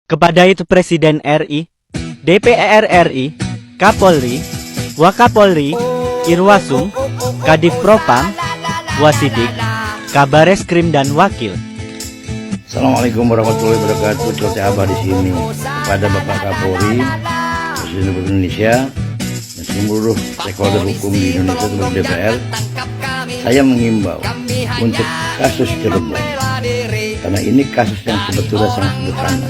Kepada itu Presiden RI, DPR RI, Kapolri, Wakapolri, Irwasum, Kadif Propam, Wasidik, Kabareskrim dan Wakil. Assalamualaikum warahmatullahi wabarakatuh. Seperti Abah di sini kepada Bapak Kapolri, Presiden Republik Indonesia, dan seluruh stakeholder hukum di Indonesia termasuk DPR, saya mengimbau untuk kasus Cirebon, karena ini kasus yang sebetulnya sangat sederhana,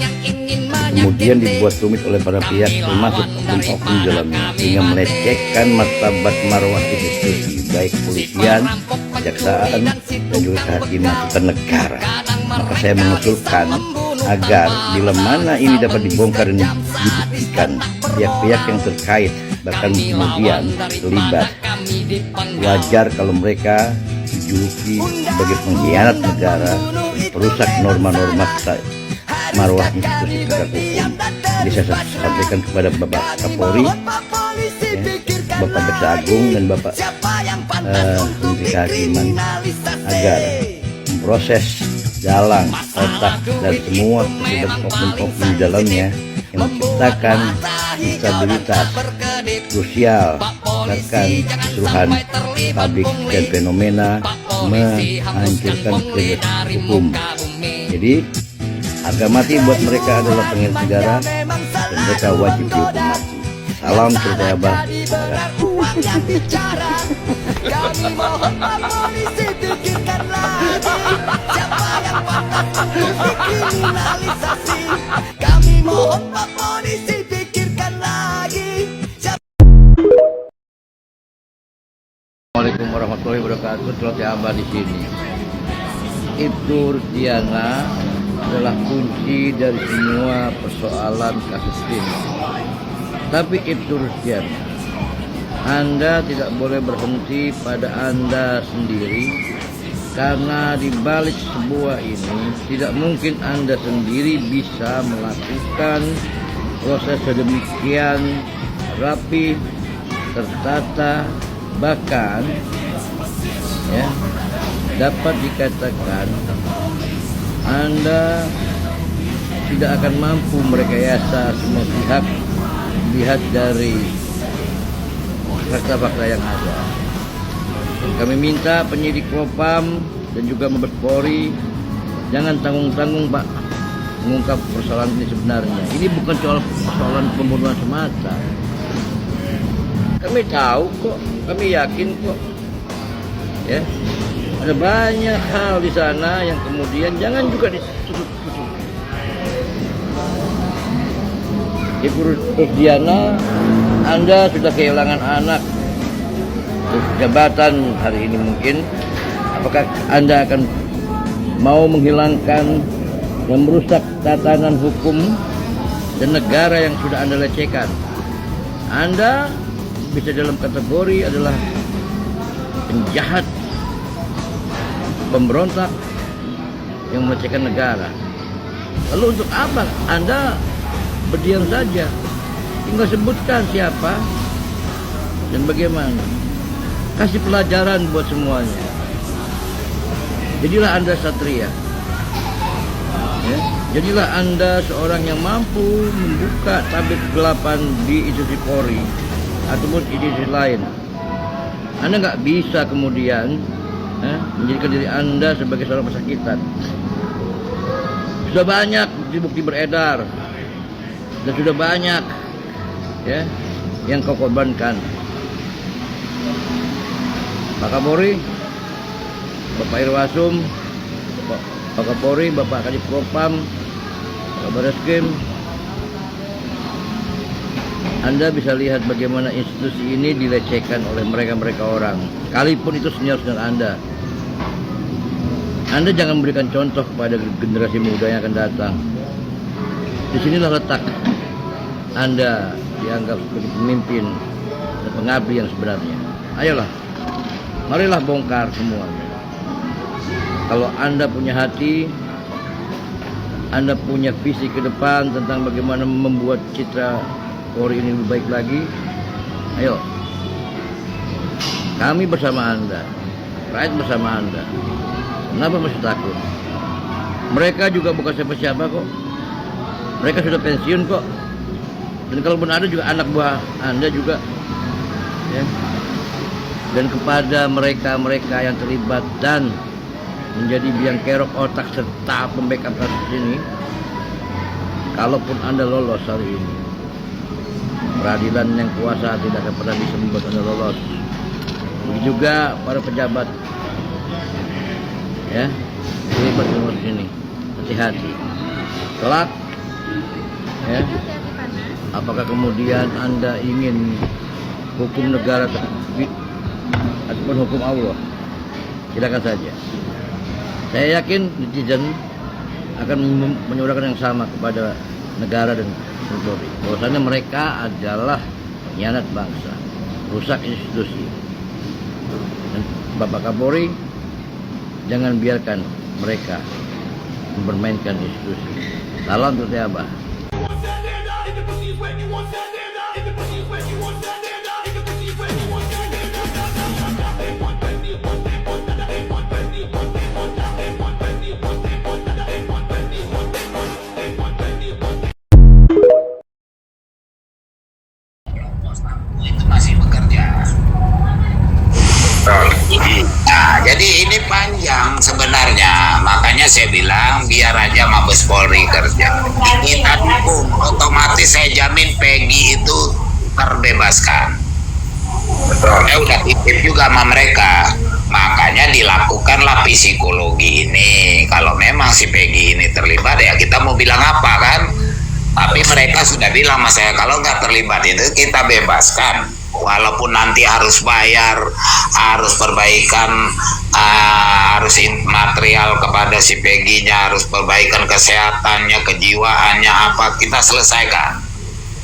kemudian dibuat rumit oleh para pihak termasuk oknum-oknum dalamnya, sehingga melecehkan martabat marwah institusi baik kepolisian, kejaksaan, dan juga kehakiman serta negara. Maka saya mengusulkan agar bila mana ini dapat dibongkar dan dibuktikan, pihak-pihak yang terkait bahkan kemudian terlibat, wajar kalau mereka dijuluki sebagai pengkhianat negara, perusak norma-norma marwah institusi penegak hukum. Jadi saya sampaikan kepada Bapak Kapolri, Bapak Jaksa Agung, dan Bapak Menteri Kehakiman agar proses dalang, otak, dan semua terlibat oknum-oknum di dalamnya yang menciptakan instabilitas sosial, bahkan keseluruhan publik dan fenomena menghancurkan kebijakan hukum. Jadi harga mati buat mereka adalah pengkhianat negara dan mereka wajib dihukum mati. Salam Cerita Abah. Kami mohon Pak Polisi pikirkan lagi siapa yang patah dikriminalisasi. Kami mohon Pak Polisi pikirkan lagi. Assalamualaikum warahmatullahi wabarakatuh. Cerita Abah di sini. Ibtu Rustiana adalah kunci dari semua persoalan kasus ini. Tapi Ibtu Rustiana, Anda tidak boleh berhenti pada Anda sendiri, karena di balik sebuah ini tidak mungkin Anda sendiri bisa melakukan proses sedemikian rapi, tertata, bahkan ya dapat dikatakan Anda tidak akan mampu merekayasa semua pihak lihat dari fakta-fakta yang ada. Kami minta penyidik Propam dan juga Mabes Polri jangan tanggung-tanggung Pak mengungkap persoalan ini sebenarnya. Ini bukan soal persoalan pembunuhan semata. Kami tahu kok, kami yakin kok. Ya, ada banyak hal di sana yang kemudian jangan juga ditutup-tutup. Ibu Rustiana, Anda sudah kehilangan anak jabatan hari ini mungkin. Apakah Anda akan mau menghilangkan dan merusak tatanan hukum dan negara yang sudah Anda lecehkan? Anda bisa dalam kategori adalah penjahat, pemberontak yang melecehkan negara. Lalu untuk apa Anda berdiam saja? Tinggal sebutkan siapa dan bagaimana. Kasih pelajaran buat semuanya. Jadilah Anda satria. Ya. Jadilah Anda seorang yang mampu membuka tabir kegelapan di institusi Polri ataupun institusi lain. Anda nggak bisa kemudian menjadikan diri Anda sebagai seorang pesakitan. Sudah banyak bukti-bukti beredar dan sudah banyak ya yang kau korbankan. Pak Kapolri, Bapak Irwasum, Pak Kapolri, Bapak Kadif Propam, Kabareskrim, Anda bisa lihat bagaimana institusi ini dilecehkan oleh mereka-mereka orang. Sekalipun itu senior-senior Anda. Anda jangan memberikan contoh kepada generasi muda yang akan datang. Disinilah letak Anda dianggap sebagai pemimpin dan pengabdi yang sebenarnya. Ayolah, marilah bongkar semuanya. Kalau Anda punya hati, Anda punya visi ke depan tentang bagaimana membuat citra Polri ini lebih baik lagi, ayo. Kami bersama Anda, rakyat bersama Anda. Kenapa masih takut? Mereka juga bukan siapa-siapa kok. Mereka sudah pensiun kok. Dan kalaupun ada juga anak buah Anda juga, ya. Dan kepada mereka-mereka yang terlibat dan menjadi biang kerok otak serta pembackup kasus ini, kalaupun Anda lolos hari ini, peradilan yang kuasa tidak akan pernah bisa membuat Anda lolos. Begitu juga para pejabat, ya, terlibat dalam kasus ini. Hati-hati. Kelak, ya, apakah kemudian Anda ingin hukum negara terbit ataupun hukum Allah? Silakan saja. Saya yakin netizen akan menyuarakan yang sama kepada negara dan Polri. Bahwasannya mereka adalah pengkhianat bangsa, rusak institusi. Dan Bapak Kapolri, jangan biarkan mereka mempermainkan institusi. Salam untuk Abah. Itu masih bekerja. Nah, jadi ini panjang sebenarnya. Makanya saya bilang biar aja Mabes Polri kerja. Kita dukung, otomatis saya jamin Peggy itu terbebaskan. Saya udah titip juga sama mereka. Makanya dilakukanlah psikologi ini. Kalau memang si Peggy ini terlibat, ya kita mau bilang apa kan? Tapi mereka sudah bilang sama saya, kalau nggak terlibat itu kita bebaskan. Walaupun nanti harus bayar, harus perbaikan, harus material kepada si Peggy-nya, harus perbaikan kesehatannya, kejiwaannya, apa kita selesaikan.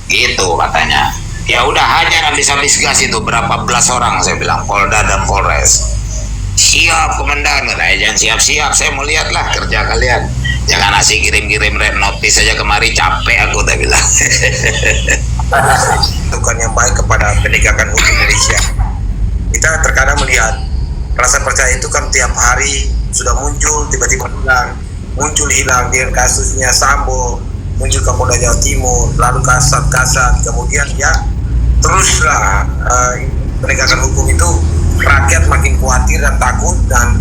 Gitu katanya. Ya udah hajar habis-habis gas itu berapa belas orang, saya bilang, Polda dan Polres. Siap komandan, jangan siap-siap, saya mau lihat lah kerja kalian. Jangan asik kirim-kirim red notice saja kemari, capek aku, tak bilang. Bentukan yang baik kepada penegakan hukum Indonesia. Kita terkadang melihat rasa percaya itu kan tiap hari sudah muncul, tiba-tiba hilang dengan kasusnya Sambo, muncul ke Polda Jawa Timur, lalu kasat, kemudian ya teruslah penegakan hukum itu rakyat makin khawatir dan takut dan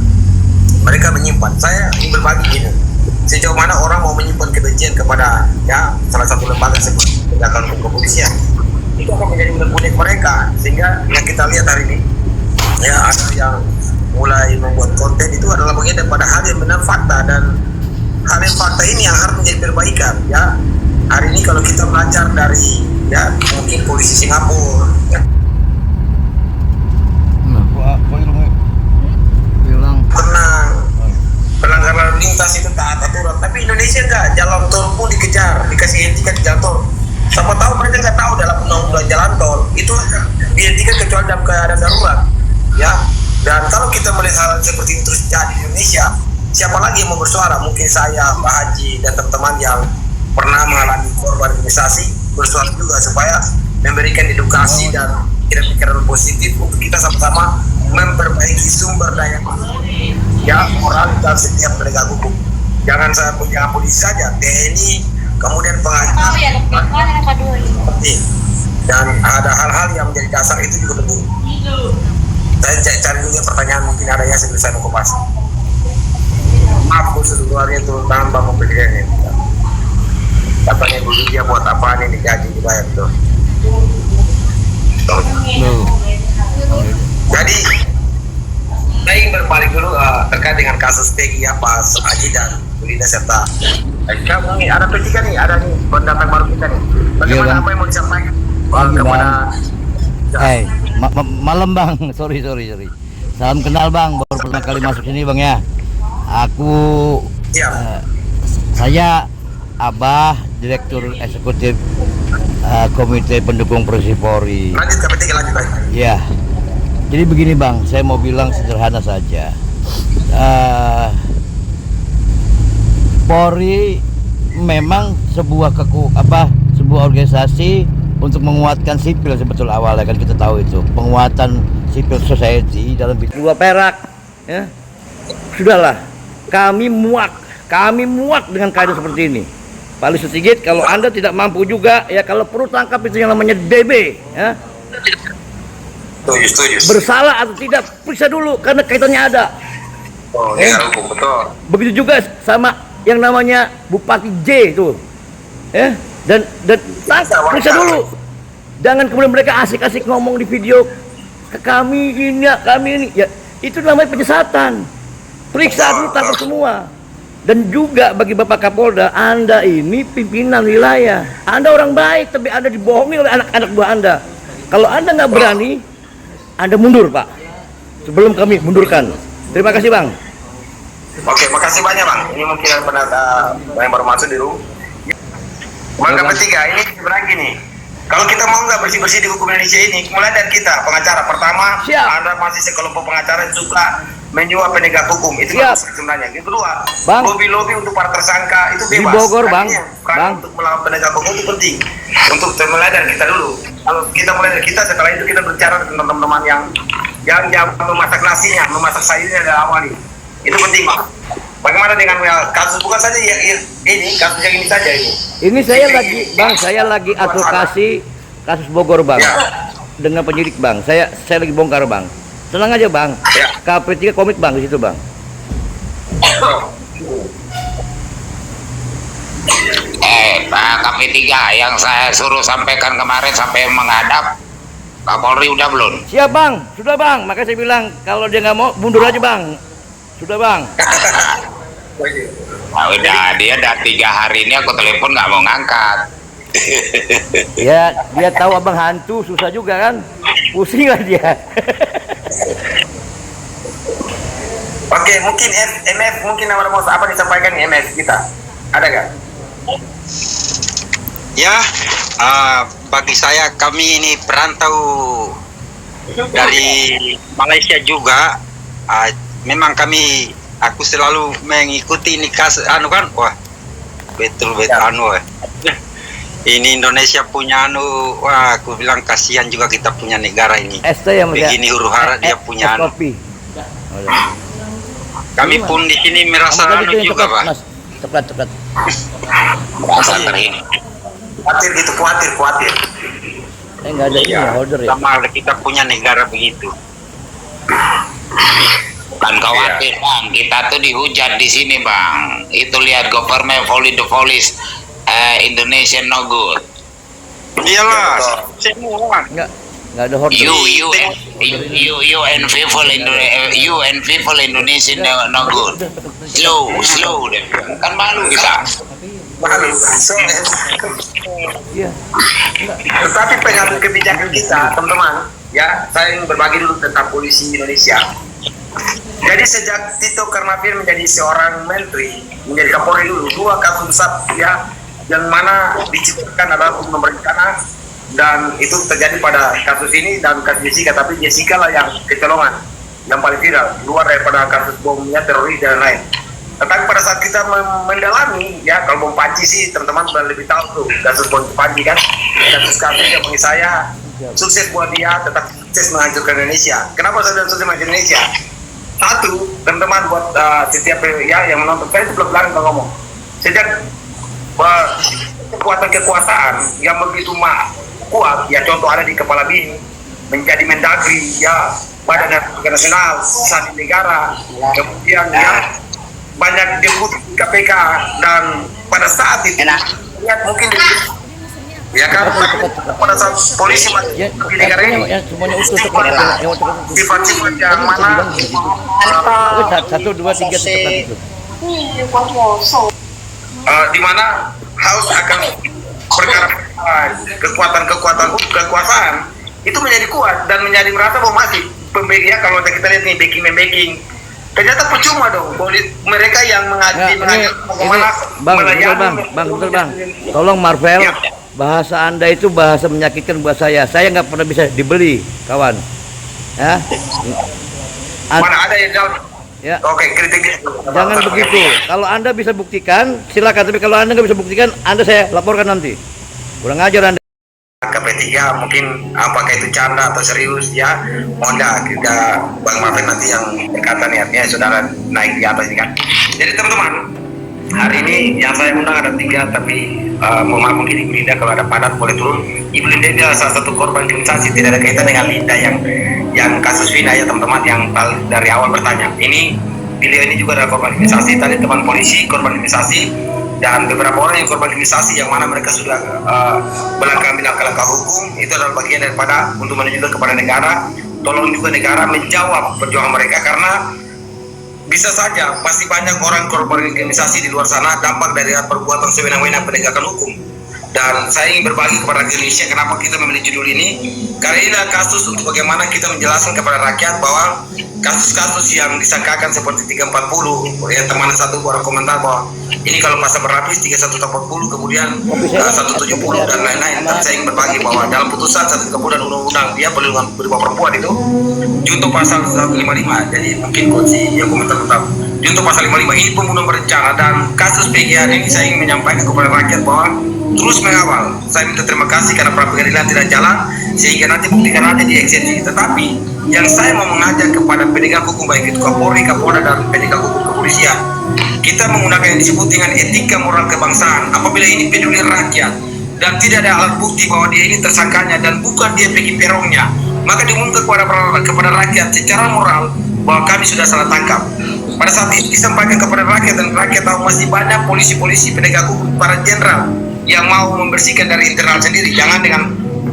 mereka menyimpan. Saya ingin berbagi gini, sejauh mana orang mau menyimpan kebencian kepada ya salah satu lembaga seperti penegakan hukum kepolisian, itu akan menjadi unek-unek mereka. Sehingga yang kita lihat hari ini ya ada yang mulai membuat konten itu adalah bagian daripada hal yang benar fakta, dan hal yang fakta ini yang harus menjadi perbaikan. Ya hari ini kalau kita belajar dari ya mungkin polisi Singapura ya, tenang, pelanggar lalu lintas itu taat aturan. Tapi Indonesia enggak, jalan tol pun dikejar, dikasih hentikan di jalan tol. Siapa tahu mereka nggak tahu dalam undang-undang jalan tol itu dihentikan kecuali dalam keadaan darurat, ya. Dan kalau kita melihat hal seperti itu terus terjadi di Indonesia, siapa lagi yang mau bersuara? Mungkin saya, Pak Haji, dan teman-teman yang pernah mengalami korban organisasi bersuara juga supaya memberikan edukasi dan pikiran-pikiran positif untuk kita sama-sama memperbaiki sumber daya ya moralitas setiap penegak hukum. Jangan polisi saja, TNI, kemudian pengadilan, dan ada hal-hal yang menjadi dasar itu juga penting. Saya cari juga pertanyaan, mungkin ada yang sebelum saya mengupas. Maaf khusus keluarga turun tangan Bapak Presiden ini. Katanya dulu dia buat apa nih digaji dibayar tuh. Jadi saya ingin berbalik dulu terkait dengan kasus Peggy ya, Pak Haji dan Bu Linda serta kami ada P3 nih, ada nih pendatang baru kita nih. Bagaimana apa yang mau disampaikan kepada malam Bang, sorry. Salam kenal Bang, baru pertama kali masuk sini Bang ya. Aku saya Abah, Direktur Eksekutif Komite Pendukung Polisi Polri. Lanjut ke P3 lanjut. Ya. Jadi begini Bang, saya mau bilang sederhana saja. Polri memang sebuah organisasi untuk menguatkan sipil sebetulnya awalnya, kan kita tahu itu penguatan civil society dalam dua perak ya. Sudahlah, kami muak dengan keadaan seperti ini Pak Listio Sigit, kalau Anda tidak mampu juga, ya kalau perlu tangkap itu yang namanya DB, ya. Setuju. Bersalah atau tidak, periksa dulu karena kaitannya ada. Oh, negara hukum, betul. Begitu juga sama yang namanya Bupati J itu, ya. Dan tangkap, periksa dulu. Jangan kemudian mereka asik-asik ngomong di video ke kami ini, ya itu namanya penyesatan. Periksa dulu, tangkap semua. Dan juga bagi Bapak Kapolda, Anda ini pimpinan wilayah. Anda orang baik, tapi Anda dibohongi oleh anak-anak buah Anda. Kalau Anda nggak berani, Anda mundur, Pak. Sebelum kami mundurkan. Terima kasih, Bang. Oke, makasih banyak Bang. Ini mungkin yang baru masuk dulu. Yang ketiga, ini sebenarnya gini. Kalau kita mau nggak bersih-bersih di hukum Indonesia ini, mulai dari kita, pengacara. Pertama, Siap. Anda masih sekelompok pengacara yang suka menyuap penegak hukum. Itu Siap. bagus sebenarnya. Yang kedua, Bang. lobby-lobby untuk para tersangka itu Di bebas. Bogor, Bang. Artinya, peran Bang. untuk melawan penegak hukum itu penting. Untuk mulai dari kita dulu. Kalau kita mulai dari kita, setelah itu kita berbicara dengan teman-teman yang memasak nasinya, memasak sayurnya dari awal ini. Itu penting, Bang. Bagaimana dengan kasus bukan saja ini kasus yang ini saja ini. Ini saya lagi advokasi kasus Bogor, Bang. Ya. Dengan penyidik, Bang. Saya lagi bongkar, Bang. Tenang aja, Bang. Ya. KP3 komit, Bang, di situ, Bang. Pak KP3 yang saya suruh sampaikan kemarin sampai menghadap Kapolri udah belum? Siap, Bang. Sudah, Bang. Makanya saya bilang kalau dia nggak mau mundur aja, Bang. Sudah, Bang. Nah, udah dia 3 hari ini aku telepon nggak mau ngangkat. Ya, dia tahu Abang hantu, susah juga kan? Pusing lah dia. Oke, mungkin MF mungkin ada mau apa disampaikan nih MF kita? Ada nggak? Ya, bagi saya kami ini perantau dari Malaysia juga. Memang aku selalu mengikuti ini kasus wah betul ini Indonesia punya wah aku bilang kasihan juga kita punya negara ini. ST yang Begini huru hara dia punya kopi. Kami pun di sini merasa juga, Pak. Coklat. Rasa terhina. Khawatir. Nggak ada ini order ya. Sama kita punya negara begitu. Bukan khawatir, Bang. Kita tuh dihujat di sini, Bang. Itu lihat government follow the police, Indonesia no good. Iyalah, semua. Nggak ada order. You and people Indonesia no good. Slow deh. Kan malu kita. Malu. Iya. Tetapi pengambil kebijakan kita, teman-teman, ya, saya ingin berbagi dulu tentang polisi Indonesia. Jadi sejak Tito Karnavian menjadi seorang menteri, menjadi Kapolri dulu, 2 kasus besar ya, yang mana diciptakan adalah pembunuhan berencana, dan itu terjadi pada kasus ini dan kasus Jessica, tapi Jessica lah yang kecolongan, yang paling viral, luar daripada kasus bomnya, teroris dan lain. Tetapi pada saat kita mendalami, ya kalau bom Panji sih teman-teman sudah lebih tahu tuh kasus bom Panji kan, kasus yang bagi saya sukses buat dia, tetap sukses menghancurkan Indonesia. Kenapa saya bilang sukses menghancurkan Indonesia? Satu, teman-teman buat setiap ya yang menonton, saya itu belakang ngomong. Sejak kekuatan kekuasaan yang begitu kuat, ya contoh ada di Kepala BIN, menjadi Mendagri, ya Badan Nasional, Sandi Negara, kemudian ya banyak deputi KPK, dan pada saat itu lihat mungkin ya kan pada saat polisi masih di negara ini sifat-sifat yang mana 1, 2, 3 itu. di mana harus akan perkara kekuatan kekuasaan itu menjadi kuat dan menjadi merasa bahwa masih pembeli, ya kalau kita lihat nih backing ternyata percuma dong mereka yang menghaji Bang, tolong Marvel, ya. Bahasa Anda itu bahasa menyakitkan buat saya nggak pernah bisa dibeli, kawan ya. Mana ada yang jauh Ya. Oke, kritik. Jangan begitu. Kalau Anda bisa buktikan, silakan. Tapi kalau Anda nggak bisa buktikan, Anda saya laporkan nanti. Kurang ajar Anda. KP3 mungkin apakah itu canda atau serius, ya mohon kita Bang Marvin nanti yang berkata niatnya saudara naik di atas ini kan. Jadi teman-teman, hari ini yang saya undang ada 3, tapi mohon maaf mungkin Ibu Linda kalau ada padat boleh turun. Ibu Linda ini adalah salah satu korban kriminalisasi, tidak ada kaitan dengan Linda yang kasus Vina ya teman-teman, yang dari awal bertanya. Ini beliau ini juga adalah korban kriminalisasi, tadi teman polisi korban kriminalisasi, dan beberapa orang yang korban kriminalisasi yang mana mereka sudah melangkah hukum, itu adalah bagian daripada untuk menunjukkan kepada negara, tolong juga negara menjawab perjuangan mereka, karena bisa saja pasti banyak orang korban kriminalisasi di luar sana dampak dari perbuatan sewenang-wenang penegakan hukum. Dan saya ingin berbagi kepada rakyat Indonesia kenapa kita memilih judul ini, karena ini adalah kasus untuk bagaimana kita menjelaskan kepada rakyat bahwa kasus-kasus yang disangkakan seperti 340, ya teman satu orang komentar bahwa ini kalau pasal berlapis 3140 kemudian 170 dan lain-lain. Tapi saya ingin berbagi bahwa dalam putusan 130 dan undang-undang dia perlindungan perempuan itu junto pasal 155, jadi mungkin kunci yang komentar tetap junto pasal 55 ini pembunuhan berencana. Dan kasus PGR ini saya ingin menyampaikan kepada rakyat bahwa terus mengawal. Saya minta terima kasih karena pra peradilan tidak jalan sehingga nanti buktikan aja di eksepsi. Tetapi yang saya mau mengajak kepada penegak hukum baik itu Kapolri, Kapolda dan penegak hukum kepolisian, kita menggunakan yang disebut dengan etika moral kebangsaan. Apabila ini peduli rakyat dan tidak ada alat bukti bahwa dia ini tersangkanya dan bukan dia pergi perongnya, maka diumumkan kepada rakyat secara moral bahwa kami sudah salah tangkap. Pada saat itu disampaikan kepada rakyat dan rakyat tahu masih banyak polisi-polisi penegak hukum, para jenderal yang mau membersihkan dari internal sendiri. Jangan dengan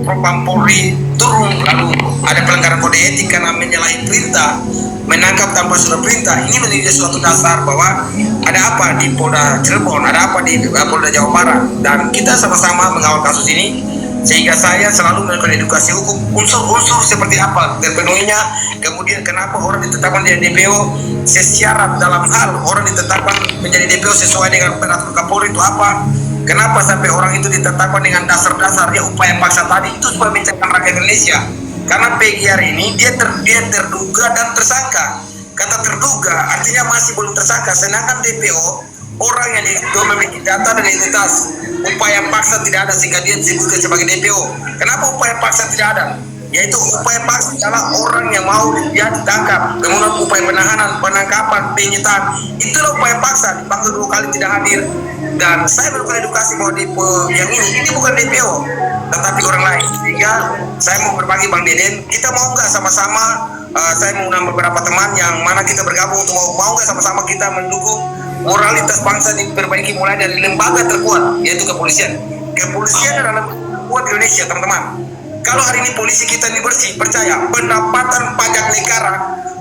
Propam Polri turun lalu ada pelanggaran kode etik karena menyalahi perintah, menangkap tanpa surat perintah. Ini menjadi suatu dasar bahwa ada apa di Polda Cirebon, ada apa di Polda Jawa Barat, dan kita sama-sama mengawal kasus ini. Sehingga saya selalu melakukan edukasi hukum, unsur-unsur seperti apa terpenuhinya, kemudian kenapa orang ditetapkan menjadi DPO sesyarat dalam hal orang ditetapkan menjadi DPO sesuai dengan peraturan Kapolri itu apa, kenapa sampai orang itu ditetapkan dengan dasar-dasarnya upaya paksa tadi, itu supaya mencegah rakyat Indonesia. Karena PGR ini dia terduga dan tersangka. Kata terduga artinya masih belum tersangka, sedangkan DPO orang yang itu memiliki data dan identitas. Upaya paksa tidak ada sehingga dia disebutkan sebagai DPO. Kenapa upaya paksa tidak ada? Yaitu upaya paksa adalah orang yang mau dia ditangkap, kemudian upaya penahanan, penangkapan, penyitaan, itulah upaya paksa. Dipanggil 2 kali tidak hadir. Dan saya melakukan edukasi bahwa yang ini bukan DPO, tetapi orang lain. Sehingga saya mau berbagi Bang Deden, kita mau nggak sama-sama, saya mengundang beberapa teman yang mana kita bergabung untuk mau nggak sama-sama kita mendukung moralitas bangsa diperbaiki mulai dari lembaga terkuat, yaitu kepolisian. Kepolisian adalah kuat Indonesia, teman-teman. Kalau hari ini polisi kita ini bersih, percaya pendapatan pajak negara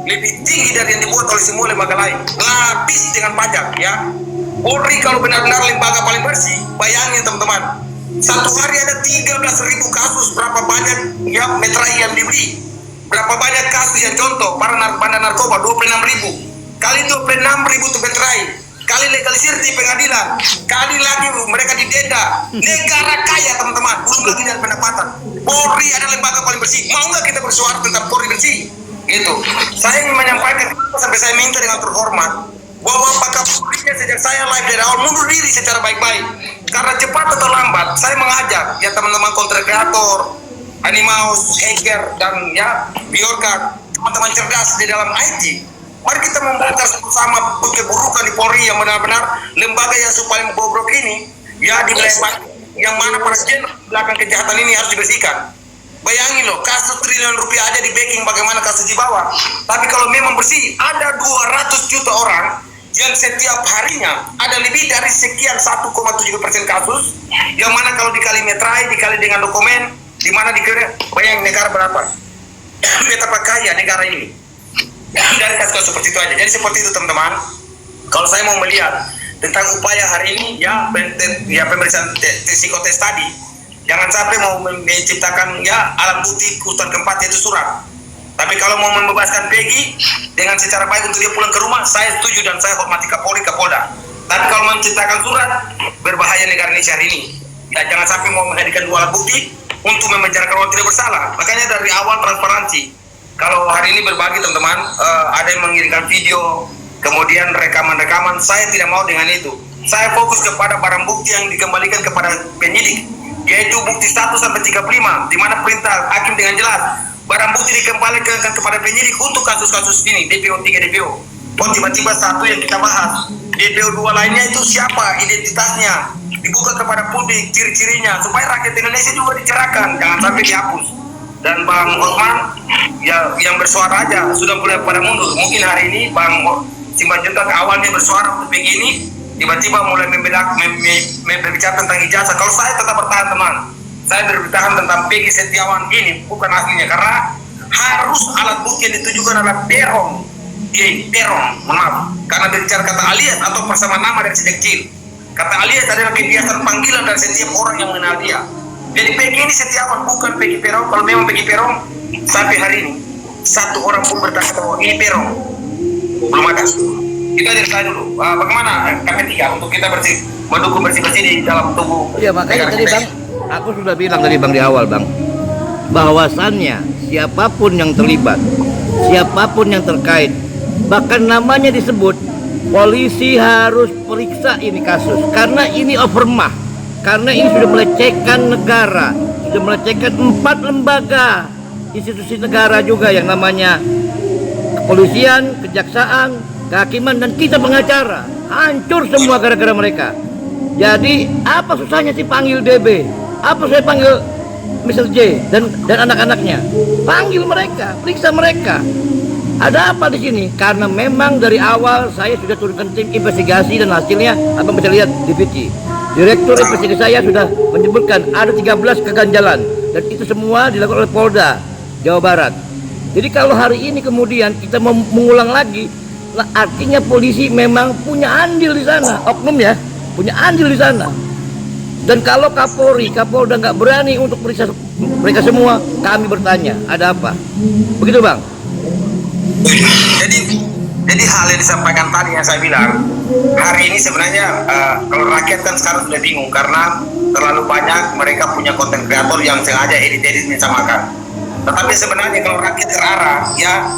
lebih tinggi dari yang dibuat oleh semua lembaga lain. Lapis dengan pajak, ya. Polri kalau benar-benar lembaga paling bersih, bayangin teman-teman, satu hari ada 13.000 kasus, berapa banyak ya metrai yang dibeli, berapa banyak kasus yang contoh para bandar narkoba 26.000 kali 26.000 itu metrai, kali legalisir di pengadilan, kali lagi mereka didenda. Negara kaya teman-teman, belum lagi dari pendapatan. Polri adalah lembaga paling bersih. Mau nggak kita bersuara tentang Polri bersih? Gitu. Saya ingin menyampaikan sampai saya minta dengan terhormat bahwa Pak Kapolri sejak saya live dari awal mundur diri secara baik-baik. Karena cepat atau lambat saya mengajak ya teman-teman konten kreator, Animaus, hacker dan ya Biorka, teman-teman cerdas di dalam IT. Mari kita membongkar sama keburukan di Polri yang benar-benar lembaga yang paling bobrok ini, ya di wilayah yang mana para jenderal belakang kejahatan ini harus dibersihkan. Bayangin loh, kasus triliun rupiah aja di backing, bagaimana kasus di bawah. Tapi kalau memang bersih, ada 200 juta orang yang setiap harinya ada lebih dari sekian 1,7% kasus, yang mana kalau dikali metrai, dikali dengan dokumen, di mana dikira, bayangin negara berapa? Betapa kaya negara ini. Dari kasus seperti itu aja. Jadi seperti itu teman-teman. Kalau saya mau melihat tentang upaya hari ini ya pemeriksaan psikotes tadi, jangan sampai mau menciptakan ya alat bukti kerusuhan keempat yaitu surat. Tapi kalau mau membebaskan Peggy dengan secara baik untuk dia pulang ke rumah, saya setuju dan saya hormati Kapolri, Kapolda. Tapi kalau menciptakan surat, berbahaya negara Indonesia hari ini. Ya jangan sampai mau menghadirkan 2 alat bukti untuk memenjarakan orang tidak bersalah. Makanya dari awal transparansi. Kalau hari ini berbagi teman-teman, ada yang mengirimkan video, kemudian rekaman-rekaman, saya tidak mau dengan itu. Saya fokus kepada barang bukti yang dikembalikan kepada penyidik, yaitu bukti 1-35, di mana perintah hakim dengan jelas. Barang bukti dikembalikan kepada penyidik untuk kasus-kasus ini, DPO 3 DPO. Oh tiba-tiba satu yang kita bahas, DPO 2 lainnya itu siapa, identitasnya, dibuka kepada publik, ciri-cirinya, supaya rakyat Indonesia juga dicerahkan, jangan sampai dihapus. Dan Bang Hotman, ya yang bersuara aja sudah mulai pada mundur. Mungkin hari ini Bang Simanjuntak awalnya bersuara untuk begini, tiba-tiba mulai berbicara tentang ijazah. Kalau saya tetap bertahan teman, saya berbicara tentang Peggy Setiawan ini bukan aslinya, karena harus alat bukti yang ditujukan adalah terong, maaf, karena berbicara kata alias atau persamaan nama dari sejak kecil. Kata alias adalah kebiasaan panggilan dari setiap orang yang mengenal dia. Jadi Peggy ini Setiawan, bukan Peggy Perong. Kalau memang Peggy Perong, sampai hari ini satu orang pun bertanya bahwa ini Perong belum ada. Kita dari saya dulu, bagaimana KP3 untuk kita mendukung bersih-bersih di dalam tubuh. Iya, makanya negara tadi kita Bang, aku sudah bilang tadi Bang di awal Bang, bahwasannya siapapun yang terlibat, siapapun yang terkait, bahkan namanya disebut, polisi harus periksa ini kasus, karena ini overmah, karena ini sudah melecehkan negara, sudah melecehkan 4 lembaga institusi negara juga, yang namanya kepolisian, kejaksaan, kehakiman, dan kita pengacara. Hancur semua gara-gara mereka. Jadi apa susahnya sih panggil DB? Apa saya panggil Mr. J dan anak-anaknya? Panggil mereka, periksa mereka. Ada apa di sini? Karena memang dari awal saya sudah turunkan tim investigasi, dan hasilnya abang bisa lihat di VT. Direktur investigasi saya sudah menyebutkan ada 13 keganjalan, dan itu semua dilakukan oleh Polda Jawa Barat. Jadi kalau hari ini kemudian kita mau mengulang lagi, artinya polisi memang punya andil di sana, oknum ya, punya andil di sana. Dan kalau Kapolri, Kapolda nggak berani untuk periksa mereka semua, kami bertanya, ada apa? Begitu Bang. Jadi hal yang disampaikan tadi yang saya bilang, hari ini sebenarnya kalau rakyat kan sekarang sudah bingung karena terlalu banyak mereka punya konten kreator yang sengaja edit-edit menyamakan. Tetapi sebenarnya kalau rakyat terarah, ya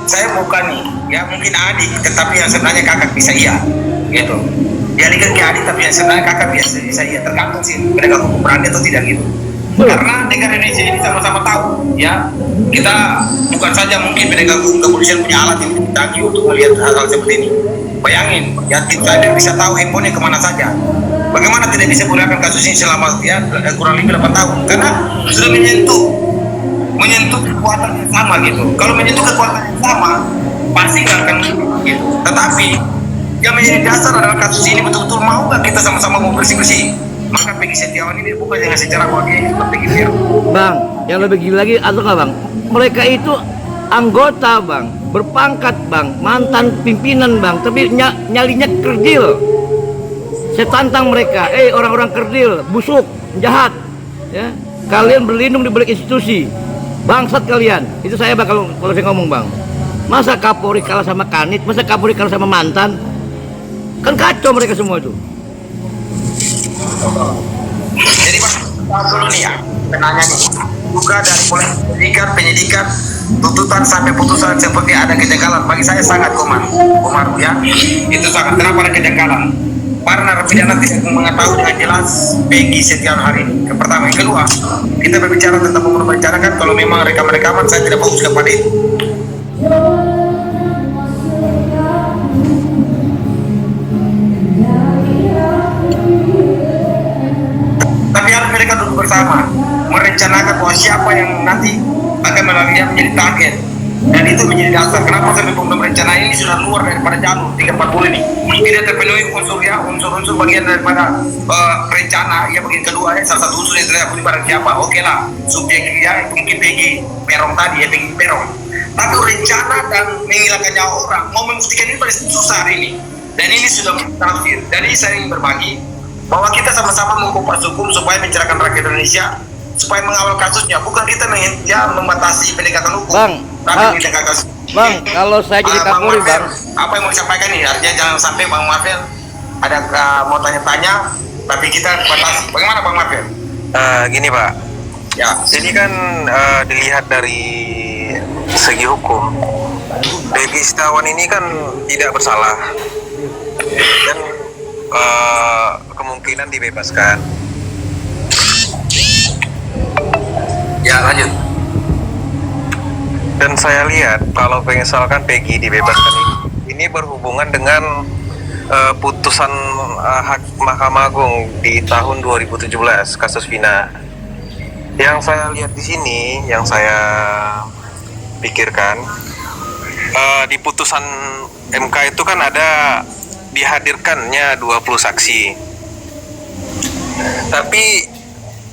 saya bukan nih, ya mungkin adik, tetapi yang sebenarnya kakak bisa iya, gitu. Dialihkan ke adik, tapi yang sebenarnya kakak bisa iya, tergantung sih mereka hukum berani atau tidak gitu. Karena negara Indonesia ini sama-sama tahu, ya kita bukan saja mungkin penegak hukum kepolisian punya alat yang canggih untuk melihat hal-hal seperti ini. Bayangin, ya tim cyber bisa tahu handphonenya kemana saja. Bagaimana tidak bisa menggunakan kasus ini selama ya kurang lebih 8 tahun? Karena sudah menyentuh kekuatan yang sama gitu. Kalau menyentuh kekuatan yang sama, pasti nggak akan gitu. Tetapi yang menjadi dasar adalah kasus ini betul-betul mau nggak kita sama-sama mau bersih-bersih. Maka Peggy Setiawan ini bukan dengan secara bahagia seperti gitu. Bang, yang lebih gila lagi atau nggak Bang? Mereka itu anggota Bang, berpangkat Bang, mantan pimpinan Bang, tapi nyalinya kerdil. Saya tantang mereka, orang-orang kerdil, busuk, jahat, ya. Kalian berlindung di balik institusi. Bangsat kalian. Itu saya bakal kalau saya ngomong Bang. Masa Kapolri kalah sama Kanit? Masa Kapolri kalah sama mantan? Kan kacau mereka semua itu. Jadi Pak, dulu nih ya, penanya nih, juga dari mulai penyidikan, tuntutan sampai putusan seperti ada kejanggalan. Bagi saya sangat komar ya, itu sangat. Kenapa ada kejanggalan? Para narapidana tidak mengetahui dengan jelas Peggy Setiawan hari ini. Yang pertama, yang kedua, kita berbicara tentang pembunuhan berencana kan, kalau memang rekaman-rekaman saya tidak fokus kepada itu. Tapi harus mereka duduk bersama, merencanakan bahwa siapa yang nanti akan menjadi target, dan itu menjadi dasar kenapa sampai pembunuhan berencana ini sudah luar daripada jalur 340 ini, tidak terpenuhi unsur-unsur bagian daripada rencana. Ya bagian kedua ya, salah satu unsur yang tidak boleh barang siapa, oke lah, subjeknya mungkin Peggy Perong tadi ya, Peggy Perong. Tapi rencana dan menghilangkan nyawa orang, mau membuktikan ini paling susah hari ini, dan ini sudah terakhir. Jadi saya ingin berbagi bahwa kita sama-sama mengupas hukum supaya mencerahkan rakyat Indonesia, supaya mengawal kasusnya, bukan kita membatasi pendekatan hukum. Bang, kalau saya jadi Kapolri Bang, apa yang mau disampaikan nih? Artinya jangan sampai Bang Marvel ada mau tanya-tanya, tapi kita batasi. Bagaimana Bang Marvel? Gini Pak, Ya, ini kan dilihat dari segi hukum, Peggy Setiawan ini kan tidak bersalah dan kemungkinan dibebaskan. ya lanjut. Dan saya lihat kalau misalkan Peggy dibebaskan ini berhubungan dengan putusan Mahkamah Agung di tahun 2017 kasus Vina. Yang saya lihat di sini, yang saya pikirkan, di putusan MK itu kan ada dihadirkannya 20 saksi, tapi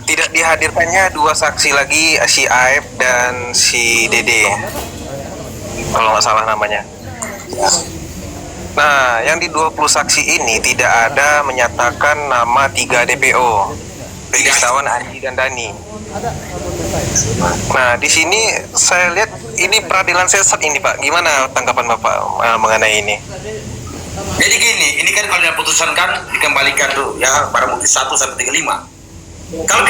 tidak dihadirkannya 2 saksi lagi, si Aep dan si Dede, kalau nggak salah namanya. Nah, yang di 20 saksi ini tidak ada menyatakan nama 3 DPO, Peggy Setiawan, Andi, dan Dani. Nah, di sini saya lihat ini peradilan sesat ini, Pak. Gimana tanggapan Bapak mengenai ini? Jadi gini, ini kan kalau dia putusan kan dikembalikan tuh ya barang bukti 1 sampai 35. Kalau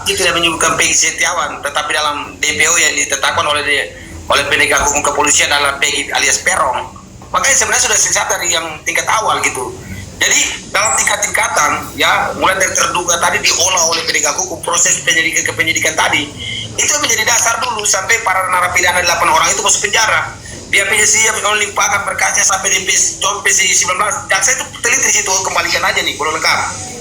dia tidak menyebutkan Peggy Setiawan, tetapi dalam DPO yang ditetapkan oleh penegak hukum kepolisian adalah Peggy alias Perong, makanya sebenarnya sudah sesat dari yang tingkat awal gitu. Jadi dalam tingkat-tingkatan ya, mulai dari terduga tadi diolah oleh penegak hukum, proses penyelidikan ke penyidikan tadi itu menjadi dasar dulu sampai para narapidana 8 orang itu masuk penjara. Biar PSI yang melimpahkan berkasnya sampai di PSI 19, jaksa itu teliti di situ, kembalikan aja nih belum lengkap.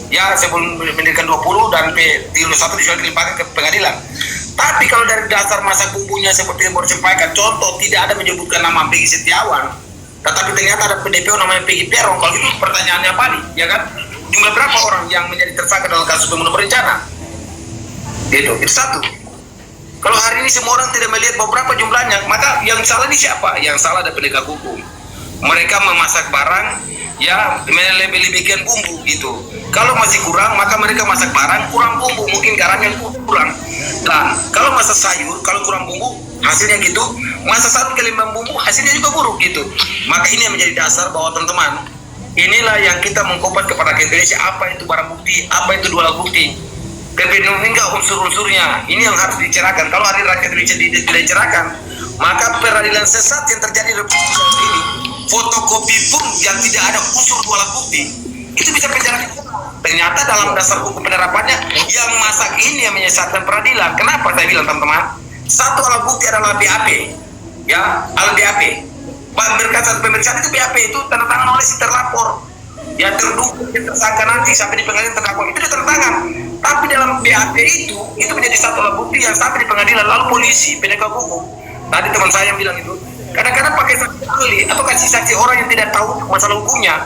Ya sebelum mendirikan 20 dan P31 disuruh dilimpahkan ke pengadilan. Tapi kalau dari dasar masa bumbunya seperti yang baru sampaikan, contoh tidak ada menyebutkan nama Peggy Setiawan, tetapi ternyata ada PDPO namanya Peggy Perong. Kalau itu pertanyaannya apa nih, ya kan? Jumlah berapa orang yang menjadi tersangka dalam kasus pembunuhan berencana? Gitu, itu satu. Kalau hari ini semua orang tidak melihat beberapa jumlahnya, maka yang salah ini siapa? Yang salah ada penegak hukum. Mereka memasak barang, ya melebih-lebihkan bumbu gitu. Kalau masih kurang, maka mereka masak barang kurang bumbu, mungkin garamnya kurang. Dan kalau masak sayur, kalau kurang bumbu, hasilnya gitu. Masak sayur kelebihan bumbu, hasilnya juga buruk gitu. Maka ini yang menjadi dasar bahwa teman-teman, inilah yang kita mengkopas kepada rakyat Indonesia, apa itu barang bukti, apa itu dua alat bukti. Kebenaran hingga unsur-unsurnya, ini yang harus dicerahkan. Kalau hari rakyat Indonesia tidak dicerahkan, maka peradilan sesat yang terjadi di Republik ini, fotokopi pun yang tidak ada unsur dua alat bukti, itu bisa penjara. Ternyata dalam dasar hukum penerapannya yang masak ini yang menyesatkan peradilan. Kenapa saya bilang teman-teman? Satu alat bukti adalah BAP, ya alat BAP. Berkas pemeriksaan itu BAP itu tanda tangan oleh si terlapor, ya terduga tersangka nanti sampai di pengadilan terdakwa itu dia tanda tangan. Tapi dalam BAP itu menjadi satu alat bukti yang sampai di pengadilan, lalu polisi penegak hukum. Tadi teman saya yang bilang itu kadang-kadang pakai saksi ahli atau kasih saksi orang yang tidak tahu masalah hukumnya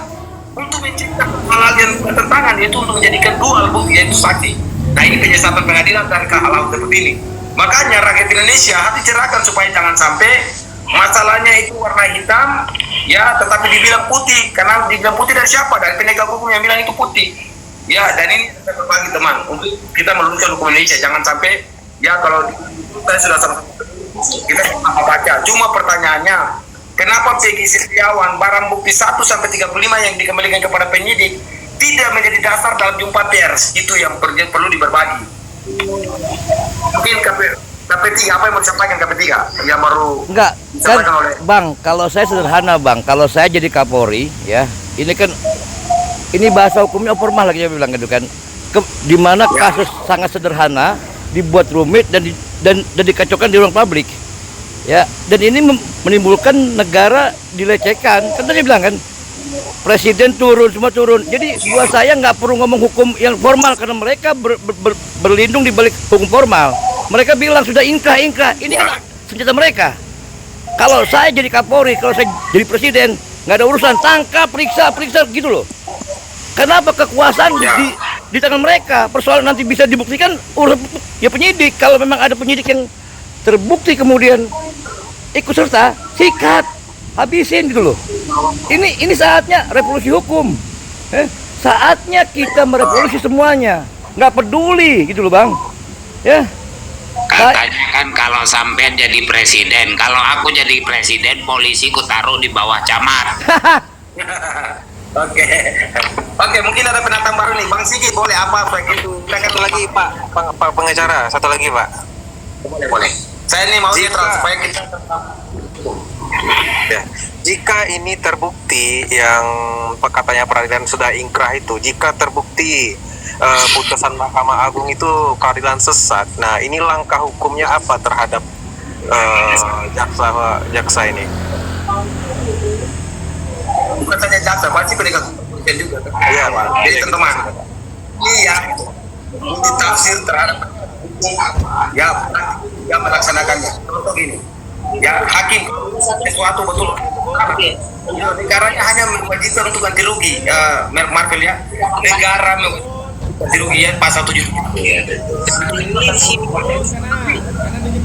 untuk menciptakan hal yang bertentangan, yaitu untuk menjadikan dua alat bukti yaitu saksi. Nah ini penyesatan pengadilan dan hal-hal seperti ini. Makanya rakyat Indonesia harus dicerahkan supaya jangan sampai masalahnya itu warna hitam ya tetapi dibilang putih. Karena dibilang putih dari siapa? Dari penegak hukum yang bilang itu putih. Ya, dan ini kita berbagi teman untuk kita meluruskan hukum Indonesia. Jangan sampai ya kalau kita sudah kita baca. Cuma pertanyaannya, kenapa Peggy Setiawan barang bukti 1 sampai 35 yang dikembalikan kepada penyidik tidak menjadi dasar dalam jumpa pers? Itu yang perlu diberbagi. Mungkin KP3 apa yang mau disampaikan KP3 yang baru Enggak, kan disampaikan oleh Bang, kalau saya sederhana Bang, kalau saya jadi Kapolri ya, ini kan ini bahasa hukumnya formal lagi saya bilang gitu kan. Di mana kasus sangat sederhana dibuat rumit dan dikacaukan di ruang publik. Ya, dan ini menimbulkan negara dilecehkan. Kan tadi bilang kan presiden turun, semua turun. Jadi buat saya nggak perlu ngomong hukum yang formal karena mereka berlindung di balik hukum formal. Mereka bilang sudah ingkrah. Ini kan senjata mereka. Kalau saya jadi Kapolri, kalau saya jadi presiden, nggak ada urusan tangkap, periksa gitu loh. Kenapa kekuasaan di tangan mereka? Persoalan nanti bisa dibuktikan ya penyidik. Kalau memang ada penyidik yang terbukti kemudian ikut serta, sikat, habisin gitu loh. Ini saatnya revolusi hukum. Saatnya kita merevolusi semuanya. Nggak peduli gitu loh Bang. Ya. Katanya kan kalau sampean jadi presiden, kalau aku jadi presiden, polisi ku taruh di bawah camat. Oke, mungkin ada penantang baru nih, Bang Sigi boleh apa begitu? Satu lagi Pak pengacara, satu lagi Pak. Boleh. Saya ini mau netral supaya kita ya. Jika ini terbukti yang katanya peradilan sudah ingkrah itu, jika terbukti putusan Mahkamah Agung itu keadilan sesat, nah ini langkah hukumnya apa terhadap jaksa ini? bukan saja jaksa, pasti penegak hukum juga. Iya, Pak. Jadi teman-teman, iya, ditafsir terhadap hukum, ya yang melaksanakannya. Contoh gini, ya hakim sesuatu betul, ya, negaranya hanya mewajibkan untuk ganti rugi, Marvel ya, negara ganti rugi ya pasal 7.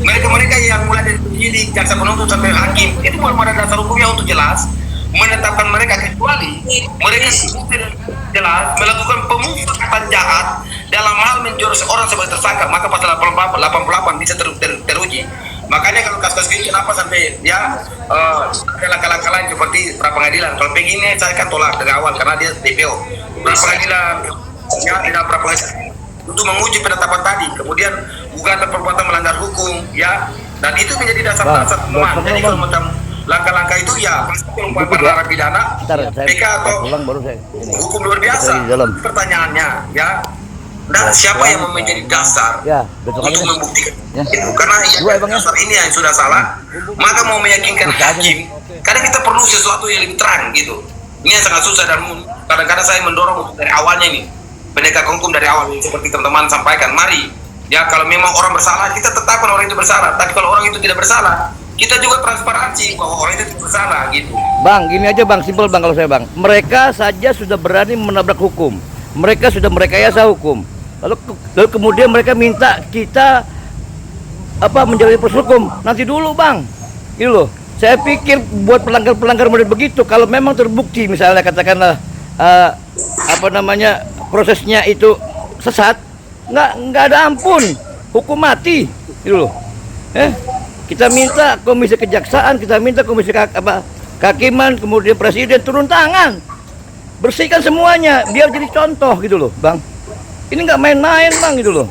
Mereka yang mulai dari penyidik, jaksa penuntut sampai hakim itu belum ada dasar hukumnya untuk jelas menetapkan mereka, kecuali mereka tidak jelas melakukan pemufakatan jahat dalam hal menjurus orang sebagai tersangka, maka pasal 88 bisa teruji. Makanya kalau kasus-kasus ini kenapa sampai ya ada langkah-langkah lain seperti pra pengadilan. Kalau begini saya kan tolak dari awal karena dia DPO. Pra pengadilan ya tidak pra pengadilan untuk menguji penetapan tadi, kemudian gugatan perbuatan melanggar hukum ya, dan itu menjadi dasar-dasar teman. Jadi kalau macam langkah-langkah itu ya pasti merupakan perkara pidana, PK atau hukum luar biasa. Pertanyaannya ya, dan siapa yang menjadi dasar untuk membuktikan itu? Karena dasar ini yang sudah salah, maka mau meyakinkan hakim, kadang kita perlu sesuatu yang lebih terang gitu. Ini yang sangat susah, dan kadang-kadang saya mendorong dari awalnya ini penegak hukum dari awal, seperti teman-teman sampaikan, mari ya kalau memang orang bersalah kita tetapkan orang itu bersalah, tapi kalau orang itu tidak bersalah kita juga transparansi bahwa orang itu tidak bersalah gitu. Bang, gini aja bang, simpel bang kalau saya bang, mereka saja sudah berani menabrak hukum, mereka sudah merekayasa hukum, lalu kemudian mereka minta kita menjalani proses hukum. Nanti dulu bang, gitu loh. Saya pikir buat pelanggar-pelanggar model begitu, kalau memang terbukti misalnya katakanlah prosesnya itu sesat, nggak ada ampun, hukum mati, gitu loh. Kita minta komisi kejaksaan, kita minta komisi kehakiman, kemudian presiden turun tangan, bersihkan semuanya, biar jadi contoh, gitu loh, bang. Ini nggak main-main, bang, gitu loh.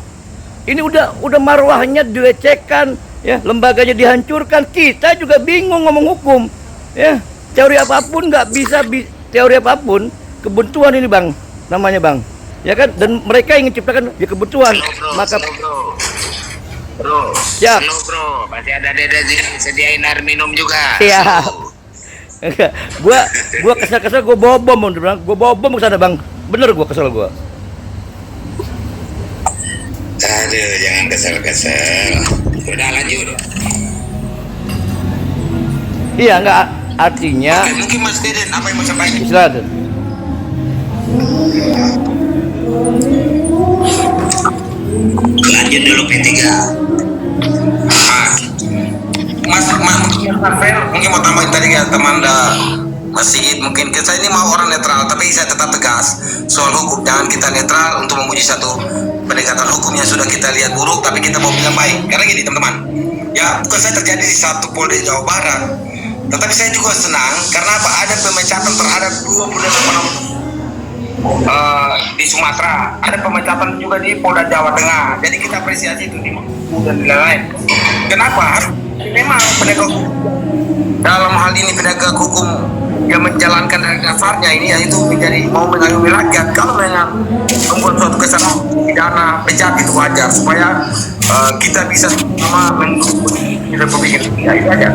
Ini udah marwahnya dilecehkan, ya, lembaganya dihancurkan. Kita juga bingung ngomong hukum, ya. Teori apapun nggak bisa, teori apapun kebuntuan ini, bang. Namanya bang, ya kan, dan mereka ingin ciptakan ya kebutuhan, maka bro, siap. Bro, pasti ada dede sediain air minum juga. Iya. gua kesel gua bawa bom, gua bawa bom ke sana bang, bener gua kesel gua. Aduh, jangan kesel. Udah lanjut. Iya, enggak, artinya. Oke, mungkin Mas Deden apa yang mau sampaikan? Silakan. Lanjut dulu P3. Mas Marvel mungkin mau tambahin tadi ya teman Mas Sigit, mungkin saya ini mau orang netral, tapi saya tetap tegas soal hukum. Jangan kita netral untuk memuji satu pendekatan hukum yang sudah kita lihat buruk, tapi kita mau bilang baik. Karena gini teman-teman, ya bukan saya terjadi di satu Polda Jawa Barat, tetapi saya juga senang karena apa, ada pemecatan terhadap 28 di Sumatera, ada pemecatan juga di Polda Jawa Tengah. Jadi kita apresiasi itu di dan lain-lain. Kenapa? Memang penegak hukum, dalam hal ini penegak hukum yang menjalankan dari dasarnya ini, yaitu menjadi mau mengayomi rakyat. Kalau memang membuat suatu kesalahan pidana, pecat itu wajar supaya kita bisa sama mendukung Republik Indonesia. Itu aja.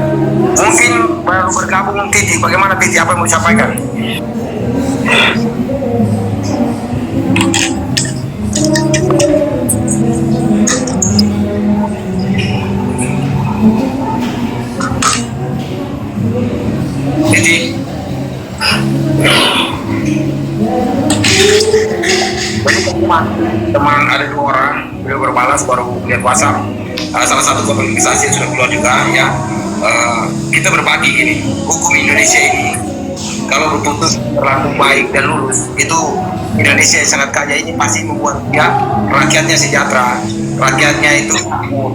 Mungkin baru bergabung Titi, bagaimana Titi, apa yang mau disampaikan? Jadi teman ada 2 orang, beliau berbalas baru lihat WhatsApp. Salah satu organisasi yang sudah keluar juga ya. Kita berbagi ini, hukum Indonesia ini kalau betul-betul berlaku baik dan lurus, itu Indonesia yang sangat kaya ini pasti membuat ya rakyatnya sejahtera, rakyatnya itu.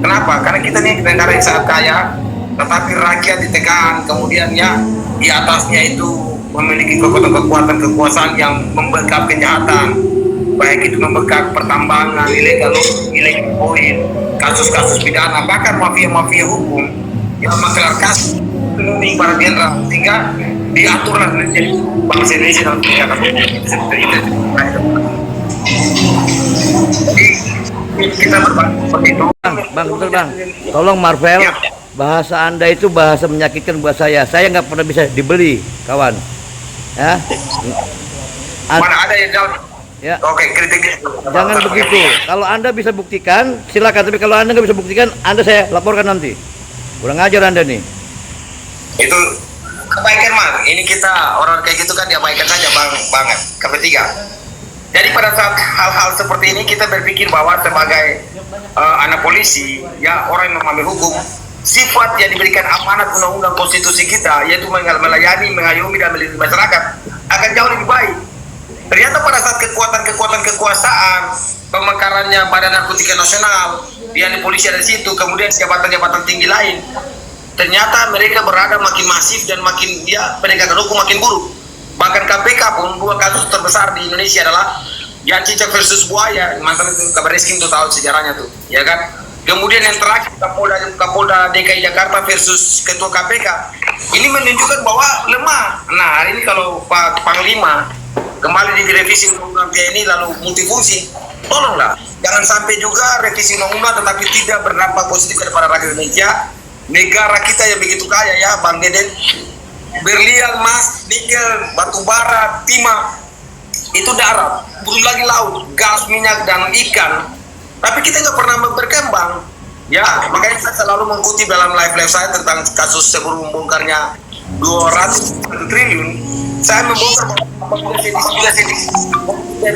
Kenapa? Karena kita ini negara yang sangat kaya, tetapi rakyat ditekan, kemudian ya di atasnya itu memiliki kekuatan kekuasaan yang membekap kejahatan, baik itu membekap pertambangan ilegal koin, kasus-kasus pidana, bahkan mafia hukum yang menggelar kasus ini para jenderal, sehingga diaturlah menjadi bangsa Indonesia dalam kebijakan hukum seperti itu. Jadi kita berbagi seperti itu. Bang, betul bang. Tolong Marvel, bahasa Anda itu bahasa menyakitkan buat saya. Saya nggak pernah bisa dibeli, kawan. Ya. Mana ada yang dalam? Ya. Oke, kritik dia. Jangan begitu. Kalau Anda bisa buktikan, silakan. Tapi kalau Anda nggak bisa buktikan, Anda saya laporkan nanti. Kurang ajar Anda nih. Itu kebaikan mah. Ini kita orang kayak gitu kan diabaikan saja banget. Ketiga. Jadi pada saat hal-hal seperti ini kita berpikir bahwa sebagai anak polisi, ya orang yang memahami hukum, sifat yang diberikan amanat undang-undang konstitusi kita, yaitu melayani, mengayomi dan melindungi masyarakat, akan jauh lebih baik. Ternyata pada saat kekuatan kekuasaan, pemekarannya Badan Narkotika Nasional, yang di polisi ada di situ, kemudian jabatan-jabatan tinggi lain, ternyata mereka berada makin masif dan makin penegakan hukum makin buruk. Bahkan KPK pun dua kasus terbesar di Indonesia adalah Jan Cicak versus Buaya, mantan itu Kabar Reskrim tuh tahu sejarahnya tuh, ya kan? Kemudian yang terakhir Kapolda DKI Jakarta versus Ketua KPK. Ini menunjukkan bahwa lemah. Nah hari ini kalau Pak Panglima kembali direvisi undang-undang TNI lalu multifungsi, tolonglah jangan sampai juga revisi undang-undang tetapi tidak berdampak positif kepada rakyat Indonesia, negara kita yang begitu kaya ya Bang Deden, berlian, emas, nikel, batu bara, timah, itu darat, belum lagi laut, gas, minyak dan ikan, tapi kita nggak pernah berkembang. Ya, makanya saya selalu mengutip dalam live saya tentang kasus sebelum bongkarnya 200 triliun. Saya membongkar bahwa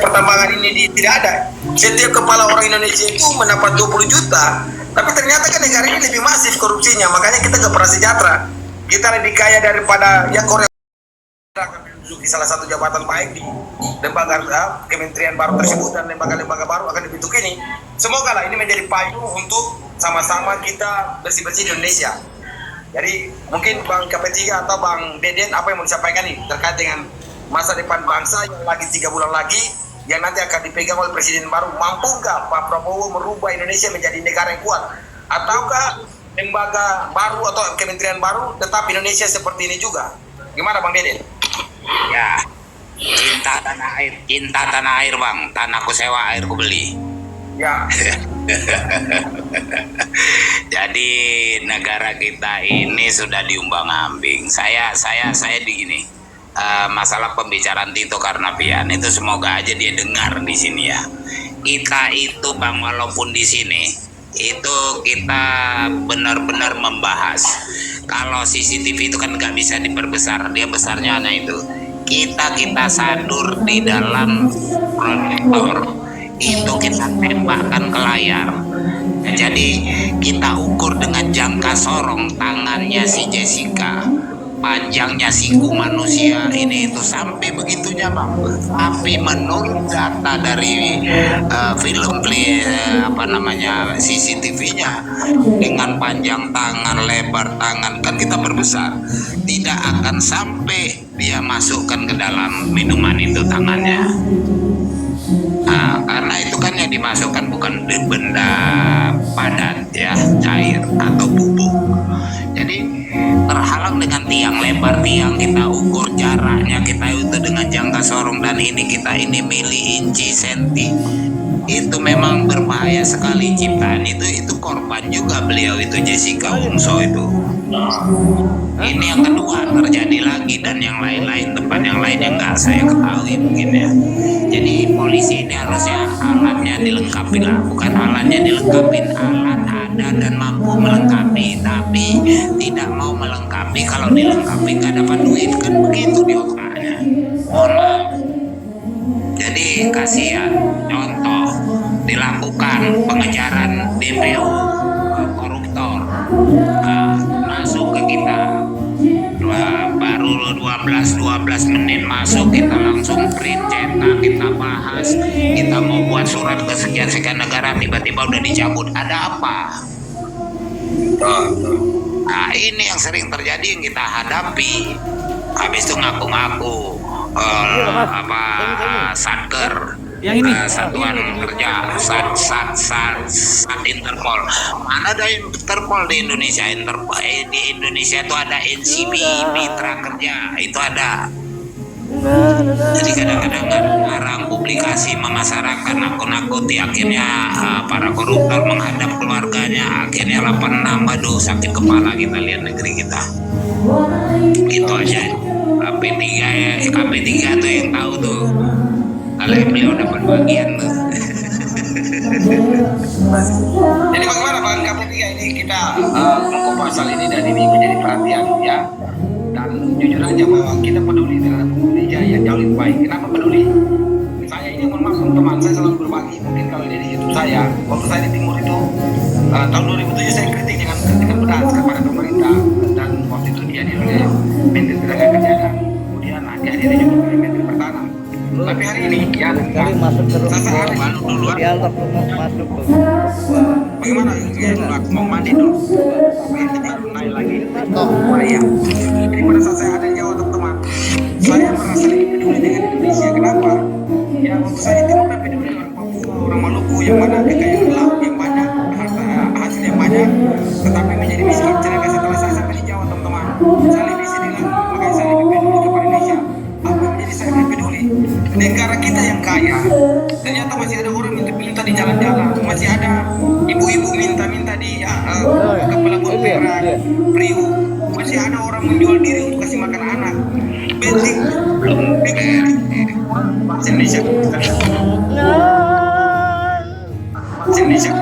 pertambangan ini tidak ada. Setiap kepala orang Indonesia itu mendapat 20 juta, tapi ternyata kan negara ini lebih masif korupsinya, makanya kita nggak pernah sejahtera. Kita lebih kaya daripada ya Korea. Di salah satu jabatan baik di lembaga kementerian baru tersebut dan lembaga-lembaga baru akan dibentuk ini. Semoga lah ini menjadi payung untuk sama-sama kita bersih-bersih di Indonesia. Jadi mungkin Bang KP3 atau Bang Deden apa yang mau disampaikan ini terkait dengan masa depan bangsa yang lagi 3 bulan lagi yang nanti akan dipegang oleh presiden baru. Mampukah Pak Prabowo merubah Indonesia menjadi negara yang kuat? Ataukah lembaga baru atau kementerian baru tetap Indonesia seperti ini juga? Gimana Bang Deden? Ya, cinta tanah air Bang, tanahku sewa airku beli. Ya. Jadi negara kita ini sudah diumbang-ambing. Saya di gini. Masalah pembicaraan Tito Karnavian itu semoga aja dia dengar di sini ya. Kita itu Bang walaupun di sini itu kita benar-benar membahas kalau CCTV itu kan nggak bisa diperbesar, dia besarnya hanya itu. Kita sadur di dalam proyektor itu kita tembakkan ke layar. Jadi kita ukur dengan jangka sorong tangannya si Jessica, panjangnya siku manusia ini itu sampai begitunya Bang. Tapi menurut data dari CCTV-nya dengan panjang tangan, lebar tangan kan kita berbesar, tidak akan sampai dia masukkan ke dalam minuman itu tangannya. Nah, karena itu kan yang dimasukkan bukan benda padat ya, cair atau bubuk. Jadi terhalang dengan tiang, lebar tiang kita ukur, jaraknya kita itu dengan jangka sorong, dan ini kita ini mili, inci, senti. Itu memang berbahaya sekali ciptaan itu korban juga beliau itu Jessica Wongso itu. Ini yang kedua terjadi lagi dan yang lain-lain tempat yang lain yang nggak saya ketahui mungkin ya. Jadi polisi ini harusnya alatnya dilengkapi lah, bukan alatnya dilengkapi, alat ada dan mampu melengkapi, tapi tidak mau melengkapi. Kalau dilengkapi nggak dapat duit kan begitu di otaknya. Mohon maaf. Jadi kasihan. Contoh dilakukan pengejaran DPO koruptor, masuk ke kita baru 12 menit masuk, kita langsung print, cetak, kita bahas, kita mau buat surat ke sekian negara, tiba-tiba udah dicabut. Ada apa? Nah ini yang sering terjadi yang kita hadapi. Habis itu ngaku-ngaku satker, yang ini satuan kerja, sat Interpol. Mana ada Interpol di Indonesia? Di Indonesia itu ada NCB, mitra kerja, itu ada. Jadi kadang-kadang ngarang publikasi memasarkan, nakut-nakuti, akhirnya para koruptor menghadap keluarganya, akhirnya 86. Aduh sakit kepala kita lihat negeri kita. Itu aja. KP3 ya, KP3 tuh yang tahu tuh. Kalau beliau dapat bagian tuh. Jadi bagaimana Bang KP3 ini kita mengkop pasal ini dan ini menjadi perhatian ya. Dan jujur aja bahwa kita peduli terhadap gereja yang jauh lebih baik. Kenapa peduli? Saya ini mohon maaf teman-teman, saya selalu berbagi. Mungkin kalau di YouTube saya, waktu saya di Timur itu tahun 2007 saya kritik dengan pedas kepada pemerintah, dan waktu itu dia oleh Menteri Tenaga Kerja dan kemudian dia juga oleh Menteri Pertahanan. Tapi hari ini ya masuk terus. sesaat Dulu Dialog masuk tuh. bagaimana ya, aku mau mandi dulu tapi tidak naik lagi ya. Jadi pada saat saya ada di Jawa teman-teman, saya merasa lebih peduli dengan Indonesia. Kenapa? Ya waktu saya di Timur saya peduli orang Papua, orang Maluku yang mana kekayaan laut yang banyak, harta hasil yang banyak, tetapi menjadi miskin. Celaka setelah saya sampai di Jawa teman-teman, saya lebih sedih lagi, makanya saya lebih peduli kepada Indonesia. Apa yang menjadi saya lebih peduli? Negara kita yang kaya, ternyata masih ada orang minta di jalan-jalan, masih ada ibu-ibu minta di kepala Perak, Priu, masih ada orang menjual diri untuk kasih makan anak. Bentik belum Indonesia. Indonesia